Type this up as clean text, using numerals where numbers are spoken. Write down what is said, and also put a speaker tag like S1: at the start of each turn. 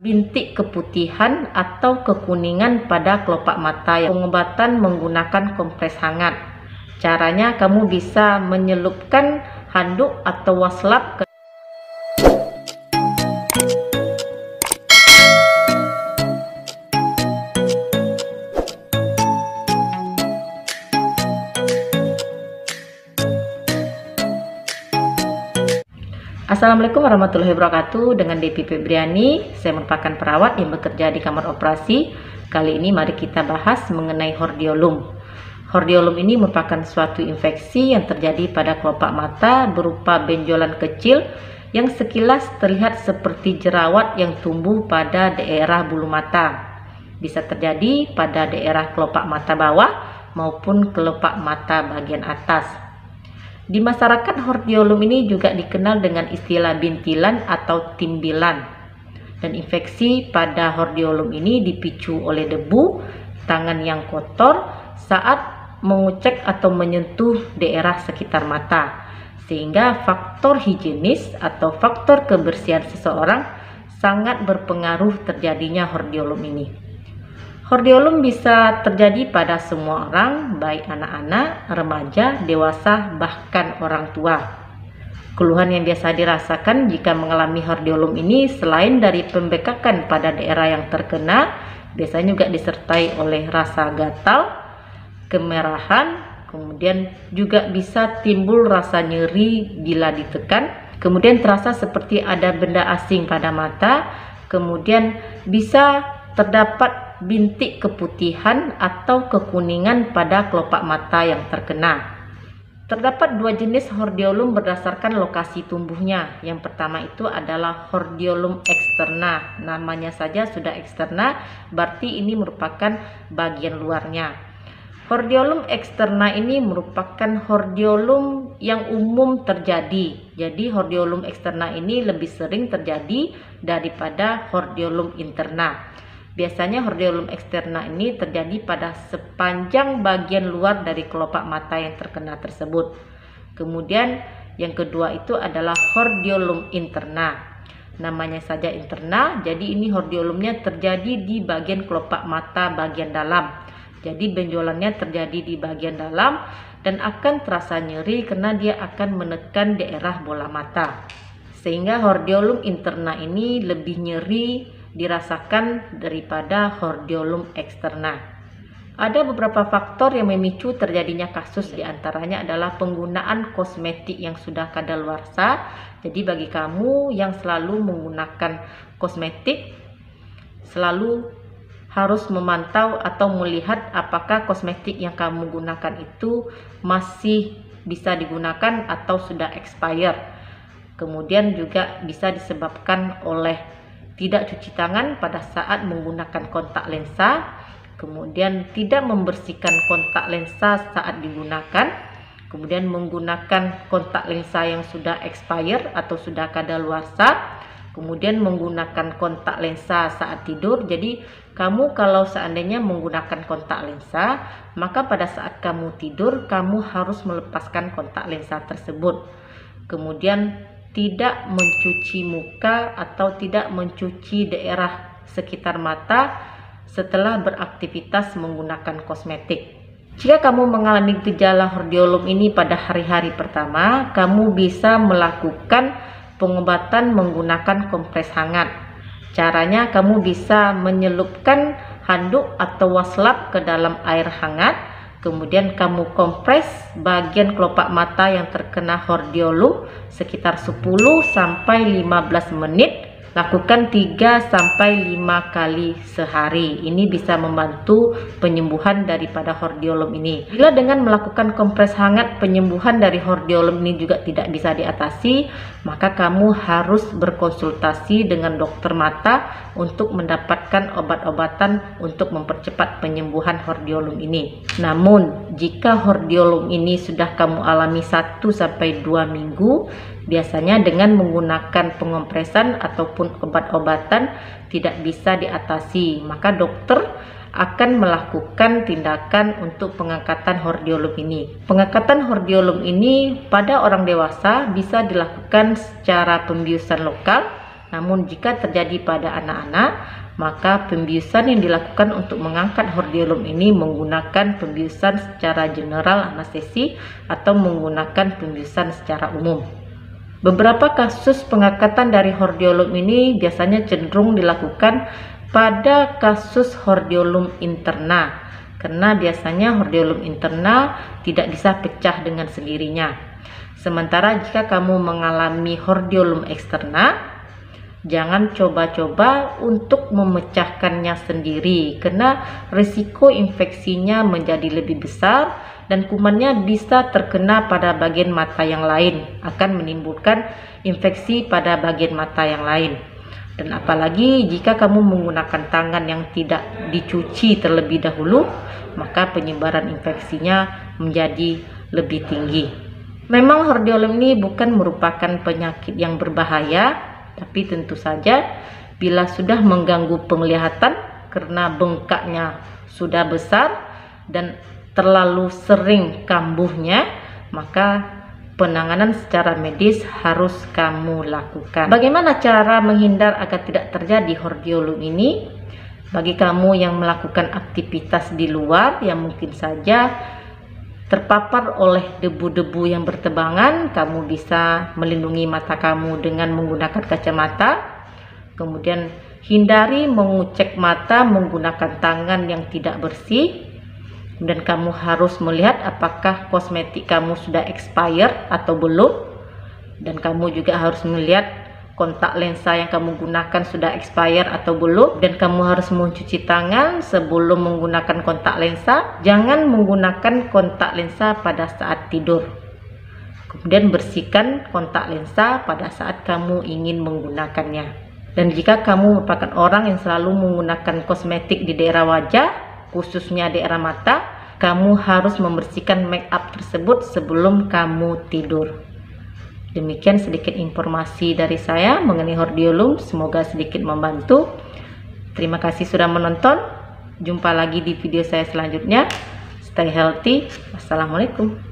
S1: bintik keputihan atau kekuningan pada kelopak mata. Pengobatan menggunakan kompres hangat. Caranya kamu bisa menyelupkan handuk atau waslap ke Assalamualaikum warahmatullahi wabarakatuh. Dengan Devi Febriani, saya merupakan perawat yang bekerja di kamar operasi. Kali ini mari kita bahas mengenai hordeolum. Hordeolum ini merupakan suatu infeksi yang terjadi pada kelopak mata berupa benjolan kecil yang sekilas terlihat seperti jerawat yang tumbuh pada daerah bulu mata. Bisa terjadi pada daerah kelopak mata bawah maupun kelopak mata bagian atas. Di masyarakat, hordeolum ini juga dikenal dengan istilah bintilan atau timbilan. Dan infeksi pada hordeolum ini dipicu oleh debu, tangan yang kotor saat mengucek atau menyentuh daerah sekitar mata. Sehingga faktor higienis atau faktor kebersihan seseorang sangat berpengaruh terjadinya hordeolum ini. Hordeolum bisa terjadi pada semua orang, baik anak-anak, remaja, dewasa, bahkan orang tua. Keluhan yang biasa dirasakan jika mengalami hordeolum ini selain dari pembekakan pada daerah yang terkena, biasanya juga disertai oleh rasa gatal, kemerahan, kemudian juga bisa timbul rasa nyeri bila ditekan, kemudian terasa seperti ada benda asing pada mata, kemudian bisa terdapat bintik keputihan atau kekuningan pada kelopak mata yang terkena. Terdapat dua jenis hordeolum berdasarkan lokasi tumbuhnya. Yang pertama itu adalah hordeolum eksterna. Namanya saja sudah eksterna, berarti ini merupakan bagian luarnya. Hordeolum eksterna ini merupakan hordeolum yang umum terjadi. Jadi hordeolum eksterna ini lebih sering terjadi daripada hordeolum interna. Biasanya hordeolum eksterna ini terjadi pada sepanjang bagian luar dari kelopak mata yang terkena tersebut. Kemudian yang kedua itu adalah hordeolum interna. Namanya saja interna, jadi ini hordeolumnya terjadi di bagian kelopak mata bagian dalam. Jadi benjolannya terjadi di bagian dalam dan akan terasa nyeri karena dia akan menekan daerah bola mata. Sehingga hordeolum interna ini lebih nyeri dirasakan daripada hordeolum eksterna. Ada beberapa faktor yang memicu terjadinya kasus, diantaranya adalah penggunaan kosmetik yang sudah kadaluarsa. Jadi bagi kamu yang selalu menggunakan kosmetik, selalu harus memantau atau melihat apakah kosmetik yang kamu gunakan itu masih bisa digunakan atau sudah expired. Kemudian juga bisa disebabkan oleh tidak cuci tangan pada saat menggunakan kontak lensa, kemudian tidak membersihkan kontak lensa saat digunakan, kemudian menggunakan kontak lensa yang sudah expired atau sudah kadaluarsa, kemudian menggunakan kontak lensa saat tidur. Jadi kamu kalau seandainya menggunakan kontak lensa, maka pada saat kamu tidur kamu harus melepaskan kontak lensa tersebut. Kemudian tidak mencuci muka atau tidak mencuci daerah sekitar mata setelah beraktivitas menggunakan kosmetik. Jika kamu mengalami gejala hordeolum ini pada hari-hari pertama, kamu bisa melakukan pengobatan menggunakan kompres hangat. Caranya kamu bisa menyelupkan handuk atau waslap ke dalam air hangat, kemudian kamu kompres bagian kelopak mata yang terkena hordeolum sekitar 10 sampai 15 menit. Lakukan 3 sampai 5 kali sehari. Ini bisa membantu penyembuhan daripada hordeolum ini. Bila dengan melakukan kompres hangat penyembuhan dari hordeolum ini juga tidak bisa diatasi, maka kamu harus berkonsultasi dengan dokter mata untuk mendapatkan obat-obatan untuk mempercepat penyembuhan hordeolum ini. Namun, jika hordeolum ini sudah kamu alami 1 sampai 2 minggu, biasanya dengan menggunakan pengompresan ataupun obat-obatan tidak bisa diatasi, maka dokter akan melakukan tindakan untuk pengangkatan hordeolum ini. Pengangkatan hordeolum ini pada orang dewasa bisa dilakukan secara pembiusan lokal Namun jika terjadi pada anak-anak, maka pembiusan yang dilakukan untuk mengangkat hordeolum ini menggunakan pembiusan secara general anestesi atau menggunakan pembiusan secara umum. Beberapa kasus pengangkatan dari hordeolum ini biasanya cenderung dilakukan pada kasus hordeolum interna, karena biasanya hordeolum interna tidak bisa pecah dengan sendirinya. Sementara jika kamu mengalami hordeolum eksterna, jangan coba-coba untuk memecahkannya sendiri, karena risiko infeksinya menjadi lebih besar dan kumannya bisa terkena pada bagian mata yang lain, akan menimbulkan infeksi pada bagian mata yang lain. Dan apalagi jika kamu menggunakan tangan yang tidak dicuci terlebih dahulu, maka penyebaran infeksinya menjadi lebih tinggi. Memang hordeolum ini bukan merupakan penyakit yang berbahaya, tapi tentu saja bila sudah mengganggu penglihatan karena bengkaknya sudah besar dan terlalu sering kambuhnya, maka penanganan secara medis harus kamu lakukan. Bagaimana cara menghindar agar tidak terjadi hordeolum ini? Bagi kamu yang melakukan aktivitas di luar yang mungkin saja terpapar oleh debu-debu yang bertebangan, kamu bisa melindungi mata kamu dengan menggunakan kacamata. Kemudian hindari mengucek mata menggunakan tangan yang tidak bersih. Dan kamu harus melihat apakah kosmetik kamu sudah expired atau belum. Dan kamu juga harus melihat kontak lensa yang kamu gunakan sudah expired atau belum, dan kamu harus mencuci tangan sebelum menggunakan kontak lensa. Jangan menggunakan kontak lensa pada saat tidur. Kemudian bersihkan kontak lensa pada saat kamu ingin menggunakannya. Dan jika kamu merupakan orang yang selalu menggunakan kosmetik di daerah wajah, khususnya daerah mata, kamu harus membersihkan make up tersebut sebelum kamu tidur. Demikian sedikit informasi dari saya mengenai hordeolum, semoga sedikit membantu. Terima kasih sudah menonton. Jumpa lagi di video saya selanjutnya. Stay healthy. Wassalamualaikum.